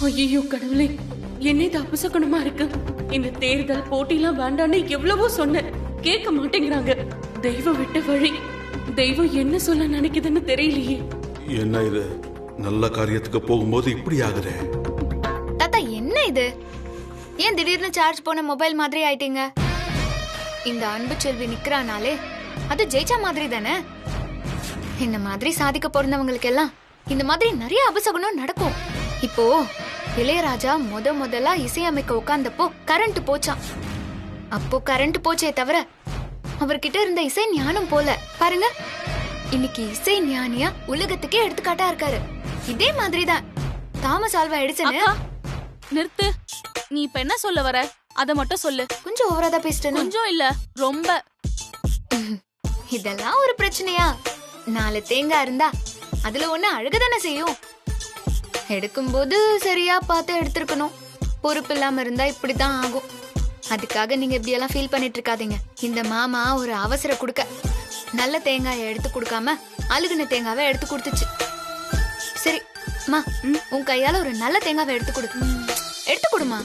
ஐயோ கடவுளே, என்ன இது அபசகுணமா இருக்கு. இந்த தேர்தல் போட்டிலாம் வேண்டான்னு எவ்வளவோ சொன்னேன், கேட்க மாட்டேங்கிறாங்க. தெய்வம் விட்ட வழி. தெய்வம் என்ன சொல்ல நினைக்குதுன்னு தெரியலையே. என்ன இது, நல்ல காரியத்துக்கு போகும்போது இப்படி ஆகுதே. தாத்தா என்ன இது, ஏன் திடீர்னு சார்ஜ் போன மொபைல் மாதிரி ஆயிட்டீங்க? இந்த அன்பு செல்வி நிக்கிறானாலே அது ஜெயிச்சா மாதிரி தானே. இந்த மாதிரி சாதிக்க பிறந்தவங்களுக்கு எல்லாம் இந்த மாதிரி நிறைய அபசகுணம் நடக்கும். இப்போ இளையராஜா முதலா இசையமைக்க உட்கார்ந்தப்போ கரண்ட் போச்சான். அப்போ கரண்ட் போச்சே தவிர அவர்கிட்ட இருந்த இசை ஞானம் போல. பாருங்க, இன்னைக்கு இசை ஞானியா உலகத்துக்கே எடுத்துக்காட்டா இருக்காரு. இதே மாதிரிதான் தாமஸ் ஆல்வா எடிசன். நிறுத்து, நீ இப்ப என்ன சொல்ல வர அத மட்டும் சொல்லு. கொஞ்சம் ஓவராதா பேசிட்டேன். கொஞ்சம் இல்ல, ரொம்ப. இதெல்லாம் ஒரு பிரச்சனையா? 4 தேங்காய் இருந்தா அதுல ஒண்ணு அழுகதானே செய்யும். எடுக்கும்போது சரியா பார்த்து எடுத்திருக்கணும். பொறுப்பு இல்லாம இருந்தா இப்படித்தான் ஆகும். அதுக்காக நீங்க இப்படி எல்லாம் ஃபீல் பண்ணிட்டு இருக்காதீங்க. இந்த மாமா ஒரு அவசர குடுக்க நல்ல தேங்காயை எடுத்து கொடுக்காம அழுகுன தேங்காவை எடுத்து கொடுத்துச்சு. சரி மா, உன் கையால ஒரு நல்ல தேங்காவை எடுத்து கொடு. எடுத்து கொடுமா.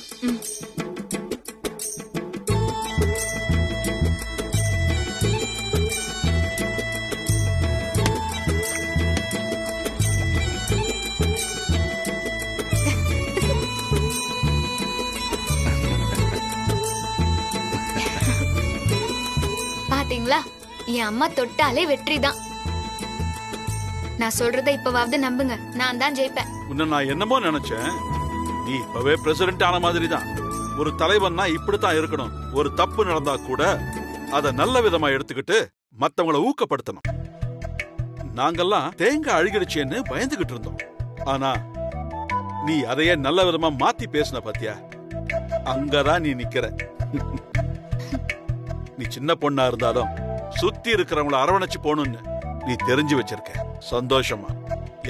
பாத்தீங்களா, என் அம்மா தொட்டாலே வெற்றிதான். நான் சொல்றத இப்பவாவது நம்புங்க, நான் தான் ஜெயிப்பேன். உன்ன நான் என்னமோ நினைச்சேன், நீ இப்பவே பிரசிடென்ட் ஆன மாதிரி தான். ஒரு தலைவன்னா இப்படித்தான் இருக்கணும். ஒரு தப்பு நடந்தா கூட அத நல்ல விதமா எடுத்துக்கிட்டு மத்தவங்கள ஊக்கப்படுத்தணும். நாங்கெல்லாம் தேங்காய் அழுகிடுச்சேன்னு பயந்துகிட்டு இருந்தோம். ஆனா நீ அதையே நல்ல விதமா மாத்தி பேசின பாத்தியா, அங்கதான் நீ நிக்கிற. நீ சின்ன பொண்ணா இருந்தாலும் சுத்தி இருக்கிறவங்கள அரவணைச்சு போகணும்னு நீ தெரிஞ்சு வச்சிருக்க. சந்தோஷமா,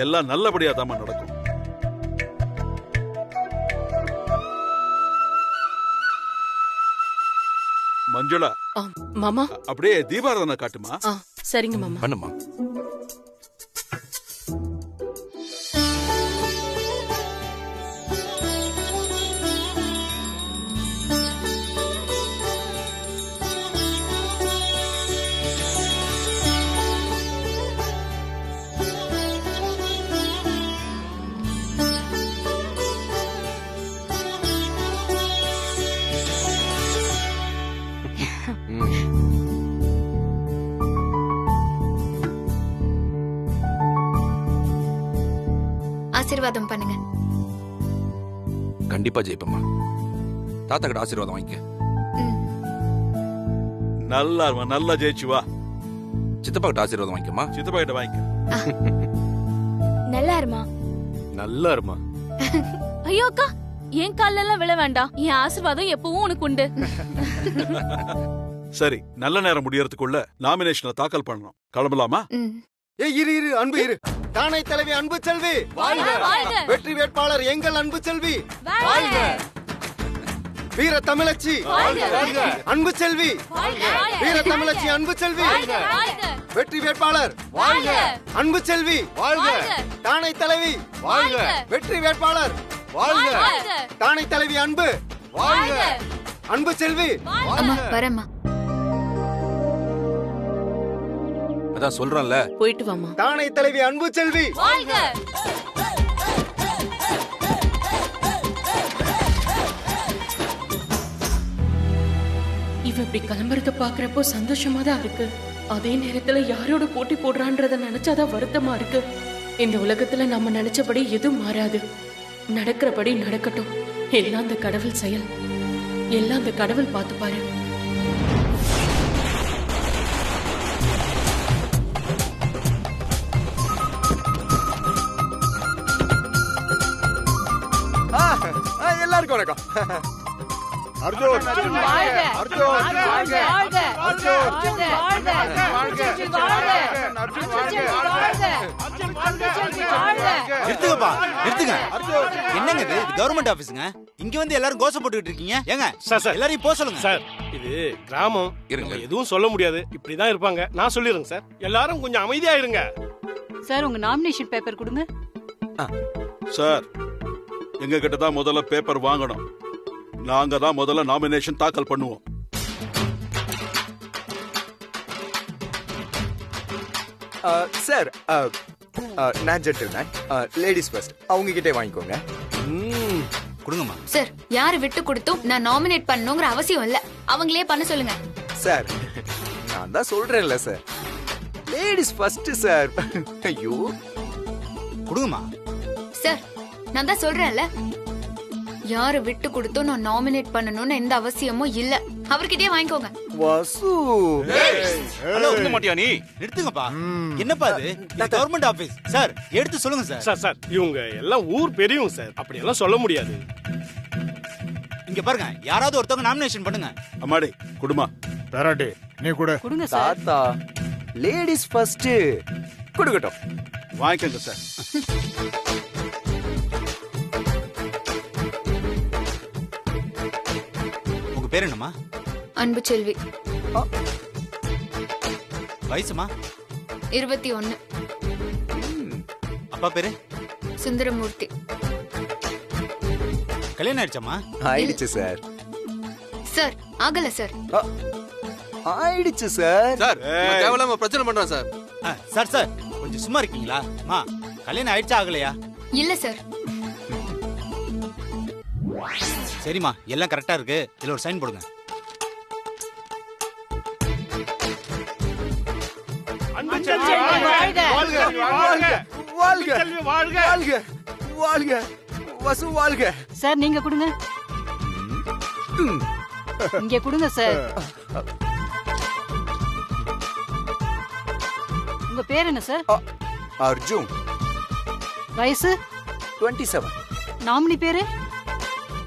எல்லாம் நல்லபடியா தான் நடக்கும். மஞ்சுளா, மாமா அப்படியே தீபாராதனை காட்டுமா. சரிங்க மாமா. பண்ணுமா. ஆசீர்வாதம் பண்ணுங்க. கண்டிப்பா ஜெயிப்பமா. தாத்தா கிட்ட ஆசீர்வாதம் வாங்கிக்க. நல்லா நல்லா ஜெயிச்சு வா. சித்தப்பா கிட்ட ஆசீர்வாதம் வாங்கிக்கமா. சித்தப்பா கிட்ட வாங்கிக்க. நல்லா இருமா. நல்லா இருமா. ஐயோ அக்கா, என் கால்ல எல்லாம் விழ வேண்டாம். என் ஆசீர்வாதம் எப்பவும் உனக்கு உண்டு. சரி, நல்ல நேரம் முடியறதுக்குள்ள நாமினேஷனை தாக்கல் பண்ணணும். கிளம்பலாமா? ஏய் இரு அன்பு இரு. தானை தலைவி அன்பு செல்வி வாழ்க, வாழ்க. வெற்றி வேட்பாளர் எங்கள் அன்பு செல்வி வாழ்க. வீர தமிழச்சி வாழ்க. அன்பு செல்வி வாழ்க. வீர தமிழச்சி அன்பு செல்வி வாழ்க. வெற்றி வேட்பாளர் வாழ்க. அன்பு செல்வி வாழ்க. தானை தலைவி வாழ்க. வெற்றி வேட்பாளர் வாழ்க. தானை தலைவி அன்பு வாழ்க. அன்பு செல்வி. அம்மா வரேம்மா. அதான் சொல்றேன்ல, போயிட்டு வாமா. தானை தலைவி அன்பு செல்வி வாழ்க. இவ இப்படி கிளம்புறத பாக்குறப்போ சந்தோஷமா தான் இருக்கு. அதே நேரத்துல யாரோட போட்டி போடுறான்றத நினைச்சாதான் வருத்தமா இருக்கு. இந்த உலகத்துல நம்ம நினைச்சபடி எதுவும் மாறாது. நடக்கிறபடி நடக்கட்டும். எல்லாம் அந்த கடவுள் செயல். எல்லாம் அந்த கடவுள் பார்த்து பாரு. எல்லாருக்கும் வணக்கம். அர்ஜுன் வாழ்க. அர்ஜுன் வாழ்க. நிறுத்துங்கப்பா, நிறுத்துங்க. என்னங்க இது, கவர்மெண்ட் ஆபீஸ்ங்க. இங்க வந்து எல்லாரும் கோஷம் போட்டுக்கிட்டு இருக்கீங்க. ஏங்க சார் எல்லாரையும் போக சொல்லுங்க சார். இது கிராமம், இருங்க. எதுவும் சொல்ல முடியாது. இப்படிதான் இருப்பாங்க. நான் சொல்லிடுறேங்க சார். எல்லாரும் கொஞ்சம் அமைதியா இருங்க. சார், உங்க நாமினேஷன் பேப்பர் கொடுங்க. சார், எங்க கிட்ட தான் முதல்ல பேப்பர் வாங்கணும். நாங்க தான் முதல்ல நாமினேஷன் தாக்கல் பண்ணுவோம். சார் நான் ஜென்டில்மேன். Ladies first. அவங்க கிட்டே வாங்கிக்கோங்க. கொடுங்கம்மா. சார் யாரு விட்டு கொடுத்தும் நான் நாமினேட் பண்ணணுங்கிற அவசியம் இல்ல. அவங்களே பண்ண சொல்லுங்க. சார் நான் தான் சொல்றேன்ல சார், லேடிஸ் ஃபர்ஸ்ட் சார். ஐயோ கொடுங்கம்மா. சார் நான் தான் சொல்றேன்ல, யாரு விட்டு கொடுத்தும் நான் நாமினேட் பண்ணணும்னு எந்த அவசியமும் இல்ல. அவர்கிட்டயே வாங்கிக்கோங்க. வசு ஹலோ, கொடுக்க மாட்டியா நீ? நிறுத்துங்கப்பா. என்னப்பா இது? இது கவர்மெண்ட் ஆபீஸ். சார் எடுத்து சொல்லுங்க சார். சார் சார் இவங்க எல்லாம் ஊர் பெரியவங்க சார், அப்படி எல்லாம் சொல்ல முடியாது. இங்க பாருங்க, யாராவது ஒருத்தவங்க நாமினேஷன் பண்ணுங்க. அம்மாடி குடுமா. தராட்டி நீ கூட. கொடுங்க சார். தாத்தா லேடிஸ் ஃபர்ஸ்ட். கொடுக்கட்டும். வாங்கிக்கங்க சார். உங்க பேர் என்னம்மா? அன்பு செல்வி. வயசுமா? 21. அப்பா பேரு? சுந்தரமூர்த்தி. கல்யாணம் ஆயிடுச்சாமா? ஆயிடுச்சு சார். சார் ஆகல சார். ஆயிடுச்சு சார். சார் தேவையில்லாம பிரச்சனை பண்றான் சார். சார் சார் கொஞ்சம் சும்மா இருக்கீங்களா? மா கல்யாணம் ஆயிடுச்சா ஆகலையா? இல்ல சார். சரிம்மா, எல்லாம் கரெக்டா இருக்கு. இதுல ஒரு சைன் போடுங்க. அன்பு செல்வி வாழ்க! வாழ்க! வாழ்க செல்வி வாழ்க! வாழ்க வாழ்க. வசு வாழ்க. சார் நீங்க கொடுங்க. இங்க கொடுங்க சார். உங்க பேர் என்ன சார்? அர்ஜுன். வயசு? 27. நாமினி பேரு?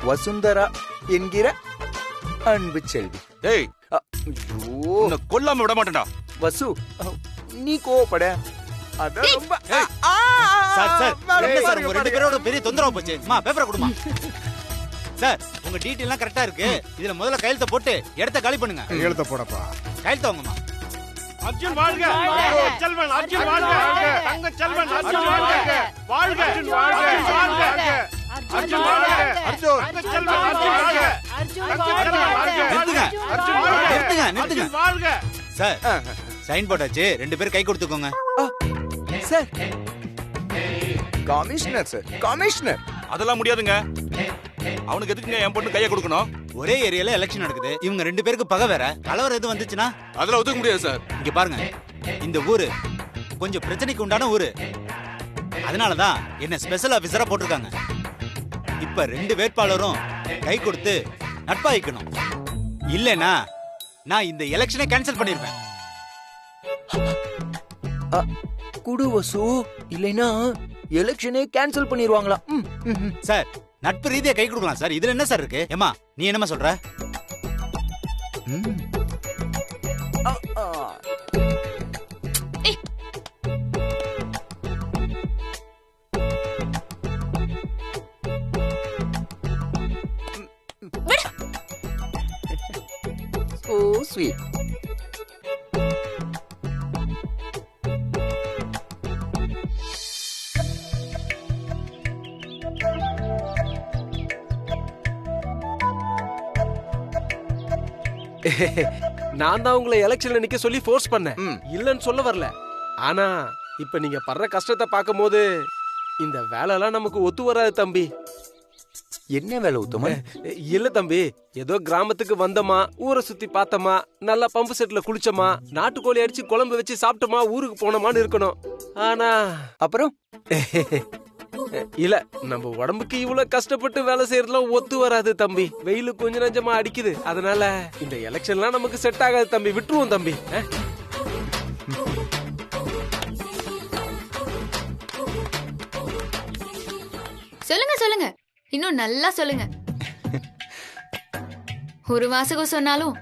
வசுந்தரா என்கிற அன்பு செல்வி. டேய் ஐயோ உன்னை கொல்லாம விட மாட்டேன்டா. வசு நீ கோவப்பட. அதான் ரொம்ப சார் சார் என்ன சார் உங்க ரெண்டு பேரோட பெரிய தொந்தரவு போச்சு. மா பேப்பரை கொடுமா. சார் உங்க டீடைல் எல்லாம் கரெக்டா இருக்கு. இதுல முதல்ல கையெழுத்த போட்டு இடத்த காலி பண்ணுங்க. எழுத்த போடப்பா. கையெழுத்த வாங்கம்மா. அர்ஜுன் வாழ்க! செல்வன் அர்ஜுன் வாழ்க! தங்க செல்வன் அர்ஜுன் வாழ்க! வாழ்க! அர்ஜுன் வாழ்க! அர்ஜுன் வாழ்க! அர்ஜுன் தங்க செல்வன் அர்ஜுன் வாழ்க! தங்க செல்வன் வாழ்க! நிறுத்துங்க. அர்ஜுன் வாழ்க! நிறுத்துங்க நிறுத்துங்க. அர்ஜுன் வாழ்க! சார் சைன் போட்டாச்சு. ரெண்டு பேரும் கை கொடுத்துக்கோங்க. Sir commissioner sir, commissioner. அதெல்லாம் முடியாதுங்க. அவனுக்கு எதுக்குங்க என் பொண்ணு கையை கொடுக்கணும்? ஒரே ஏரியால எலெக்ஷன் நடக்குது. இவங்க ரெண்டு பேருக்கு பகை வேற. கலவரம் எதுவும் வந்துச்சுன்னா அதெல்லாம் ஒத்துக்க முடியாது சார். இங்க பாருங்க, இந்த ஊரு கொஞ்சம் பிரச்சனைக்கு உண்டான ஊரு. அதனாலதான் என்ன ஸ்பெஷல் ஆபீசரா போட்டிருக்காங்க. இப்ப ரெண்டு வேட்பாளரும் கை கொடுத்து நட்பாயிக்கணும். இல்லனா நான் இந்த எலெக்ஷனை கேன்சல் பண்ணிருப்பேன். குடு வசு, இல்லைன்னா எலெக்ஷனே கேன்சல் பண்ணிடுவாங்களா? சார் நட்பு ரீதியா கை கொடுக்கலாம் சார். இதுல என்ன சார் இருக்கு? ஏமா நீ என்னமா சொல்ற? So sweet. நான் தான் உங்களை எலெக்ஷன்ல நிக்க சொல்லி ஃபோர்ஸ் பண்ணேன். இல்லன்னு சொல்ல வரல. ஆனா இப்ப நீங்க படுற கஷ்டத்தை பார்க்கும்போது இந்த வேலை எல்லாம் நமக்கு ஒத்து வராது தம்பி. என்ன வேலை உத்தம? இல்ல தம்பி, ஏதோ கிராமத்துக்கு வந்தோமா, ஊரை சுத்தி பார்த்தோமா, நல்லா பம்பு செட்ல குளிச்சோமா, நாட்டுக்கோழி அடிச்சு குழம்பு வச்சு சாப்பிட்டோமா, ஊருக்கு போனோமான்னு இருக்கணும். ஆனா அப்புறம் இல்ல, நம்ம உடம்புக்கு இவ்வளவு கஷ்டப்பட்டு வேலை செய்யறதுலாம் ஒத்து வராது தம்பி. வெயிலு கொஞ்சம் நஞ்சமா அடிக்குது. அதனால இந்த எலெக்ஷன்லாம் நமக்கு செட் ஆகாது தம்பி. விட்டுருவோம் தம்பி. சொல்லுங்க சொல்லுங்க, இன்னும் நல்லா சொல்லுங்க. ஒரு வாசகம் சொன்னாலும்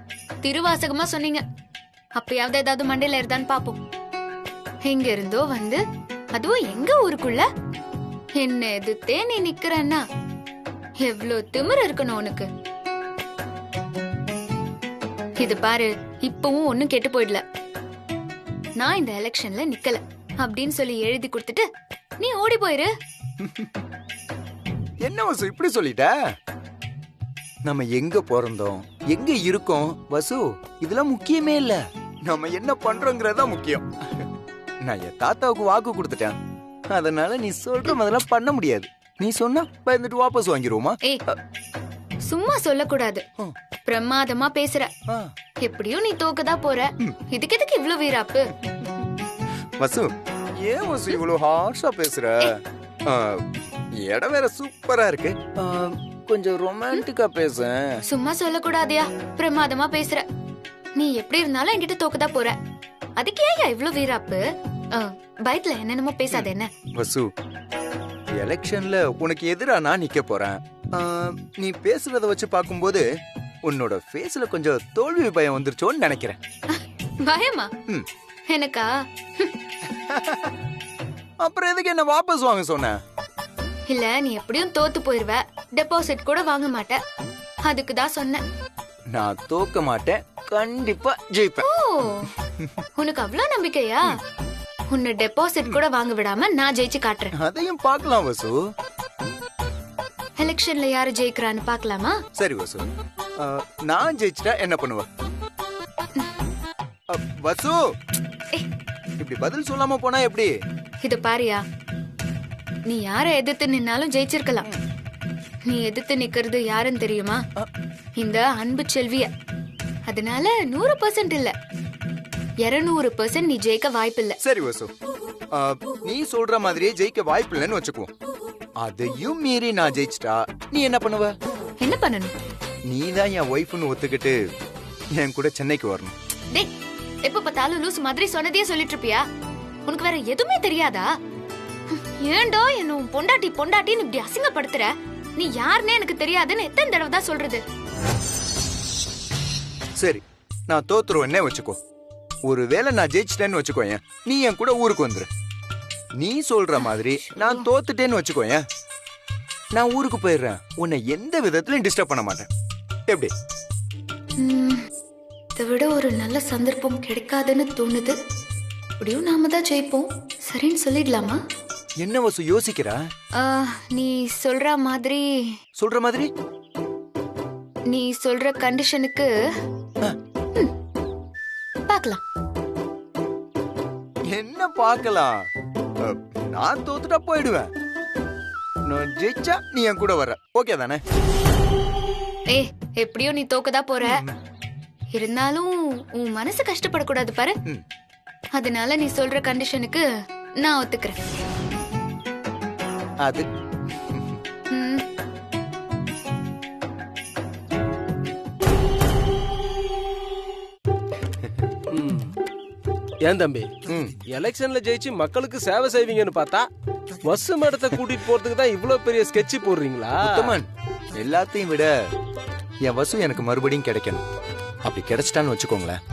திருவாசகமா சொன்னீங்க. அப்பயாவது ஏதாவது மண்டையில இருந்தான்னு பாப்போம். எங்க இருந்தோ வந்து, அதுவும் எங்க ஊருக்குள்ள என்ன எதிர்த்தே நீ நிக்கிறன்னா எவ்வளவு திமிரு இருக்கணும் உனக்கு. இது பாரு, இப்பவும் ஒண்ணும் கெட்டு போயிடல. நான் இந்த எலெக்ஷன்ல நிக்கல அப்படின்னு சொல்லி எழுதி கொடுத்துட்டு நீ ஓடி போயிரு. என்ன என்ன வசு இப்படி சொல்லிட்ட? நம்ம எங்க பிறந்தோம், எங்க இருக்கோம் வசு, இதெல்லாம் முக்கியமே இல்ல. நம்ம என்ன பண்றோங்கிறதா முக்கியம். நான் என் தாத்தாவுக்கு வாக்கு கொடுத்துட்டேன். அதனால நீ சொல்ற மாதிரிலாம் பண்ண முடியாது. நீ சொன்னா பயந்துட்டு வாபஸ் வாங்கிருவோமா? ஏய், சும்மா சொல்லக்கூடாது. பிரமாதமா பேசுற. எப்படியும் நீ தோக்கதா போற. இதுக்கு எதுக்கு இவ்ளோ வீராப்பு? வசு, ஏன் வசு இவ்வளவு ஹார்ஷா பேசுற? இடம் வேற சூப்பரா இருக்கு. கொஞ்சம் ரொமான்டிக்கா பேச. சும்மா சொல்லக்கூடாதியா? பிரமாதமா பேசுற. நீ எப்படி இருந்தாலும் என்கிட்ட தோக்கதா போற. அதுக்கு ஏன் இவ்ளோ வீராப்பு? பயத்துல என்னென்னமோ பேசாத என்ன? வசு, எலெக்ஷன்ல உனக்கு எதிரா நான் நிக்க போறேன். நீ பேசுறத வச்சு பாக்கும்போது உன்னோட ஃபேஸ்ல கொஞ்சம் தோல்வி பயம் வந்துருச்சோன்னு நினைக்கிறேன். பயமா? எனக்கா? அப்புறம் எதுக்கு என்ன வாபஸ் வாங்க சொன்ன? இல்ல, நீ எப்படியும் தோத்து போயிருவ. டெபாசிட் கூட வாங்க மாட்ட. அதுக்கு தான் சொன்னேன். நான் தோக்க மாட்டேன், கண்டிப்பா ஜெயிப்பேன். ஓ, உனக்கு அவ்வளவு நம்பிக்கையா? உன்னை டெபாசிட் கூட வாங்க விடாம நான் ஜெயிச்சு காட்டுறேன். அதையும் பார்க்கலாம் வசு. எலெக்ஷன்ல யாரு ஜெயிக்கிறான்னு பார்க்கலாமா? சரி வசு, நான் ஜெயிச்சிட்டா என்ன பண்ணுவ? வசு, இப்படி பதில் சொல்லாம போனா எப்படி? இது பாரியா, நீ யார எதிர்த்து நின்னாலும் ஜெயிச்சிருக்கலாம். நீ எதிர்த்து நிக்கிறது யாருன்னு தெரியுமா? இந்த அன்பு செல்விய. அதனால 100% இல்ல, 200% நீ ஜெயிக்க வாய்ப்பில்லை. சரி வசு, நீ சொல்ற மாதிரியே ஜெயிக்க வாய்ப்பு இல்லைன்னு வச்சுக்குவோம். அதையும் மீறி நான் ஜெயிச்சிட்டா நீ என்ன பண்ணுவ? என்ன பண்ணணும்? நீ தான் என் ஒய்ஃப்னு ஒத்துக்கிட்டு என் கூட சென்னைக்கு வரணும். டேய், எப்ப பார்த்தாலும் லூஸ் மாதிரி சொன்னதே சொல்லிட்டு இருப்பியா? உனக்கு வேற எதுவுமே தெரியாதா? ஏண்டோ என்ன பொண்டாட்டி பொண்டாட்டின்னு இப்படி அசிங்கப்படுத்துற? நீ யாருன்னே எனக்கு தெரியாதுன்னு எத்தனை தடவை தான் சொல்றது? சரி, நான் தோத்துருவேன்னே வச்சுக்கோ. ஒருவேளை நான் ஜெயிச்சிட்டேன்னு வச்சுக்கோயேன், நீ என் கூட ஊருக்கு வந்துரு. நீ சொல்ற மாதிரி நான் தோத்துட்டேன்னு வச்சுக்கோயேன், நான் ஊருக்கு போயிடுறேன். உன்னை எந்த விதத்திலும் டிஸ்டர்ப் பண்ண மாட்டேன். எப்படி? இதை விட ஒரு நல்ல சந்தர்ப்பம் கிடைக்காதுன்னு தோணுது. இப்படியும் நாம தான் ஜெயிப்போம். சரின்னு சொல்லிடலாமா? என்ன வசு யோசிக்கிறா? நீ சொல்ற மாதிரி. சொல்ற மாதிரி? நீ சொல்ற கண்டிஷனுக்கு பார்க்கலாம். என்ன பார்க்கலாம்? நான் தோத்துட்டா போயிடுவேன். நான் ஜெயிச்சா நீ என் கூட வர. ஓகே தானே? ஏய், எப்படியோ நீ தோக்கதா போற. இருந்தாலும் உன் மனசு கஷ்டப்படக்கூடாது பாரு. அதனால நீ சொல்ற கண்டிஷனுக்கு நான் ஒத்துக்கிறேன். அது ஏன் தம்பி, எலெக்ஷன்ல ஜெயிச்சு மக்களுக்கு சேவை செய்வீங்கன்னு பார்த்தா வசு மேடத்தை கூட்டிட்டு போறதுக்கு தான் இவ்வளவு பெரிய ஸ்கெட்ச் போடுறீங்களா? எல்லாத்தையும் விட என் வசு எனக்கு மறுபடியும் கிடைக்கணும். அப்படி கிடைச்சிட்டான்னு வச்சுக்கோங்களேன்,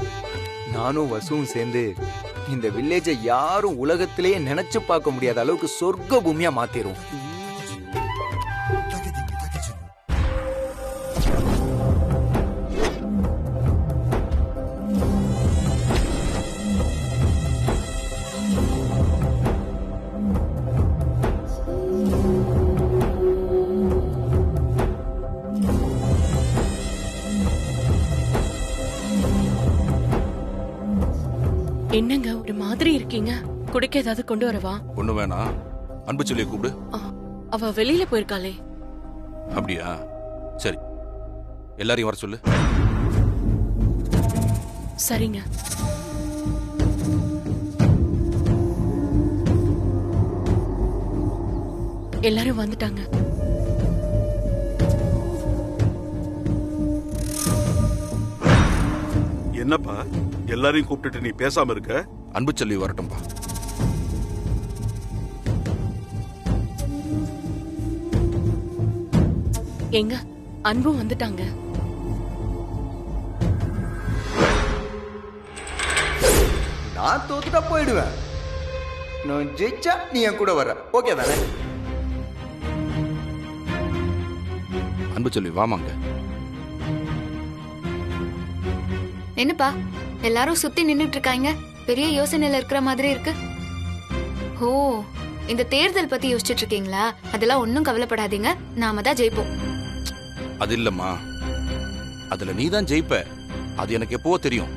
நானும் வசுவும் சேர்ந்து இந்த வில்லேஜை யாரும் உலகத்திலேயே நினைச்சு பார்க்க முடியாத அளவுக்கு சொர்க்க பூமியா மாத்திரும். என்னங்க ஒரு மாதிரி இருக்கீங்க? குடிக்க ஏதாவது கொண்டு வரவா? ஒண்ணு வேணாம், அன்பு சொல்லிய கூப்பிடு. அவ வெளியில போயிருக்காளே. அப்படியா? சரி, எல்லாரையும் வர சொல்லு. சரிங்க. எல்லாரும் வந்துட்டாங்க. என்னப்பா எல்லாரையும் கூப்பிட்டுட்டு நீ பேசாம இருக்க? அன்பு சொல்லி வரட்டும்பா. எங்க அன்பும் வந்துட்டாங்க. நான் தோத்துட்டா போயிடுவேன். நான் ஜெயிச்சா நீ என் கூட வர. ஓகே தானே? அன்பு சொல்லி வாமாங்க. என்னப்பா எல்லாரும் சுத்தி நின்னுட்டு இருக்காங்க? பெரிய யோசனையில இருக்கிற மாதிரி இருக்கு. ஓ, இந்த தேர்தல் பத்தி யோசிச்சுட்டு இருக்கீங்களா? அதெல்லாம் ஒன்னும் கவலைப்படாதீங்க, நாம தான் ஜெயிப்போம். அது இல்லம்மா, அதுல நீ தான் ஜெயிப்ப, அது எனக்கு எப்பவோ தெரியும்.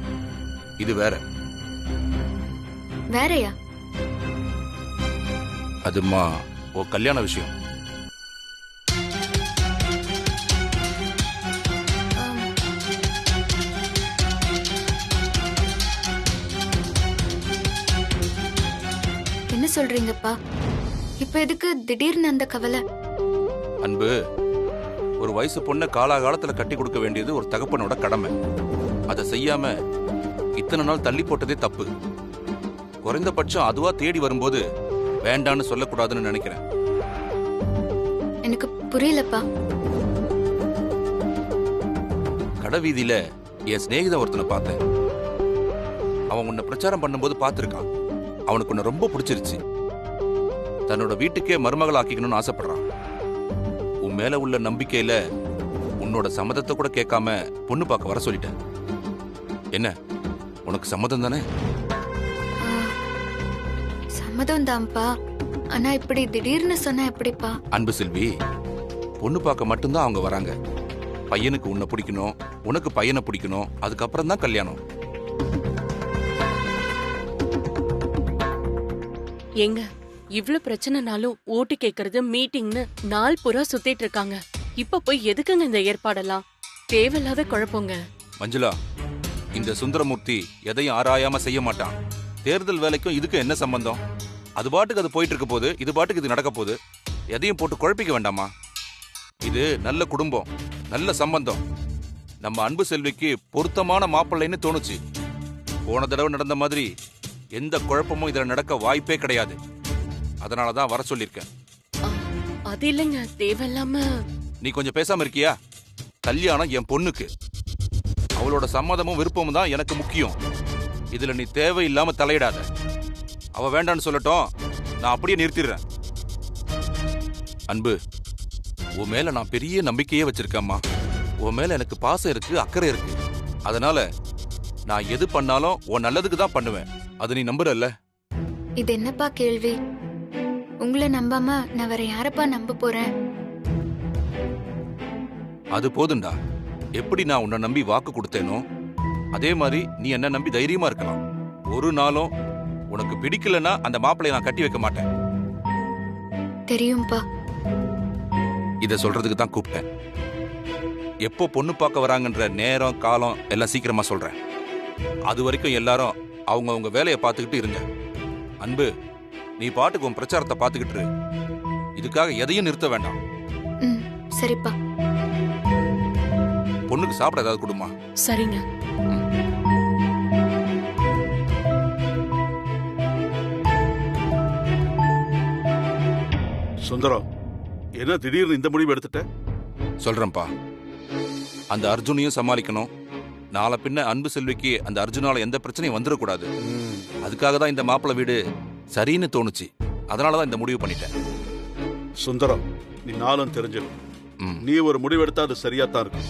இது வேற. வேறயா? அதுமா ஓ கல்யாண விஷயம். என்ன சொல்றீங்கப்பா? இப்ப எதுக்கு திடீர்னு அந்த கவலை? அன்பு, ஒரு வயசு பொண்ணை காலாகாலத்துல கட்டி கொடுக்க வேண்டியது ஒரு தகப்பனோட கடமை. அதை செய்யாம இத்தனை நாள் தள்ளி போட்டதே தப்பு. குறைந்தபட்சம் அதுவா தேடி வரும்போது வேண்டான்னு சொல்லக்கூடாதுன்னு நினைக்கிறேன். எனக்கு புரியலப்பா. கடைவீதியில என் சிநேகிதன் ஒருத்தனை பார்த்தேன். அவன் உன்னை பிரச்சாரம் பண்ணும்போது பார்த்திருக்கான். அவனுக்கு உன்னை ரொம்ப பிடிச்சிருச்சு. தன்னோட வீட்டுக்கே மருமகள் ஆக்கிக்கணும்னு ஆசைப்படுறான். உன் மேல உள்ள நம்பிக்கையில உன்னோட சம்மதத்தை கூட கேட்காம பொண்ணு பார்க்க வர சொல்லிட்டேன். என்ன, உனக்கு சம்மதம் தானே? சம்மதம் தான்ப்பா. ஆனா இப்படி திடீர்னு சொன்னா எப்படிப்பா? அன்பு செல்வி, பொண்ணு பார்க்க மட்டும்தான் அவங்க வராங்க. பையனுக்கு உன்னை பிடிக்கணும், உனக்கு பையனை பிடிக்கணும், அதுக்கப்புறம் தான் கல்யாணம். ஏங்க, இவ்ளோ பிரச்சனைனாலும் ஓட்டு கேக்குறது மீட்டிங்னு நாள் பூரா சுத்திட்டு இருக்காங்க. இப்ப போய் எதுக்குங்க இந்த ஏற்பாடெல்லாம்? தேவையில்லாத குழப்பங்க. மஞ்சுளா, இந்த சுந்தரமூர்த்தி எதையும் ஆராயாம செய்ய மாட்டான். தேர்தல் வேலைக்கும் இதுக்கு என்ன சம்பந்தம்? அது பாட்டுக்கு அது போயிட்டு இருக்க போது, இது பாட்டுக்கு இது நடக்க போகுது. எதையும் போட்டு குழப்பிக்க வேண்டாமா? இது நல்ல குடும்பம், நல்ல சம்பந்தம். நம்ம அன்பு செல்விக்கு பொருத்தமான மாப்பிள்ளைன்னு தோணுச்சு. போன தடவை நடந்த மாதிரி எந்த குழப்பமும் இதுல நடக்க வாய்ப்பே கிடையாது. அதனாலதான் வர சொல்லியிருக்கேன். அது இல்லைங்க, தேவையில்லாம. நீ கொஞ்சம் பேசாம இருக்கியா? கல்யாணம் என் பொண்ணுக்கு, அவளோட சம்மதமும் விருப்பமும் தான் எனக்கு முக்கியம். இதுல நீ தேவையில்லாம தலையிடாத. அவ வேண்டான்னு சொல்லட்டும், நான் அப்படியே நிறுத்திடுறேன். அன்பு, உன் மேல நான் பெரிய நம்பிக்கையே வச்சிருக்கேம்மா. உன் மேல எனக்கு பாசம் இருக்கு, அக்கறை இருக்கு. அதனால நான் எது பண்ணாலும் உன் நல்லதுக்கு தான் பண்ணுவேன். அது நீ நம்புறல்ல? இது என்னப்பா கேள்வி? உங்களை நம்பாம நான் வேற யாரப்பா நம்ப போறேன்? அது போதுண்டா. எப்படி நான் உன்னை நம்பி வாக்கு கொடுத்தேனோ அதே மாதிரி நீ என்ன நம்பி தைரியமா இருக்கலாம். ஒரு நாளும் உனக்கு பிடிக்கலன்னா அந்த மாப்பிள்ளைய நான் கட்டி வைக்க மாட்டேன். தெரியும்பா. இத சொல்றதுக்கு தான் கூப்பிட்டேன். எப்போ பொண்ணு பார்க்க வராங்கன்ற நேரம் காலம் எல்லாம் சீக்கிரமா சொல்றேன். அது வரைக்கும் எல்லாரும் அவங்க வேலையை பார்த்துக்கிட்டு இருங்க. அன்பு, நீ பாட்டுக்கு உன் பிரச்சாரத்தை பார்த்துக்கிட்டு இரு. இதுக்காக எதையும் நிறுத்த வேண்டாம். சரிப்பா. பொண்ணுக்கு சாப்பிட ஏதாவது கொடுமா? சரிங்க. சுந்தரம், என்ன திடீர்னு இந்த முடிவு எடுத்துட்ட? சொல்றேன்ப்பா. அந்த அர்ஜுனையும் சமாளிக்கணும். நாளை பின்ன அன்பு செல்விக்கு அந்த அர்ஜுனால எந்த பிரச்சனையும் வந்துடக்கூடாது. அதுக்காக தான் இந்த மாப்பிள்ளை வீடு சரின்னு தோணுச்சு. அதனாலதான் இந்த முடிவு பண்ணிட்டேன். சுந்தரம், நீ நாளும் தெரிஞ்சிடும். நீ ஒரு முடிவெடுத்தா அது சரியா தான் இருக்கும்.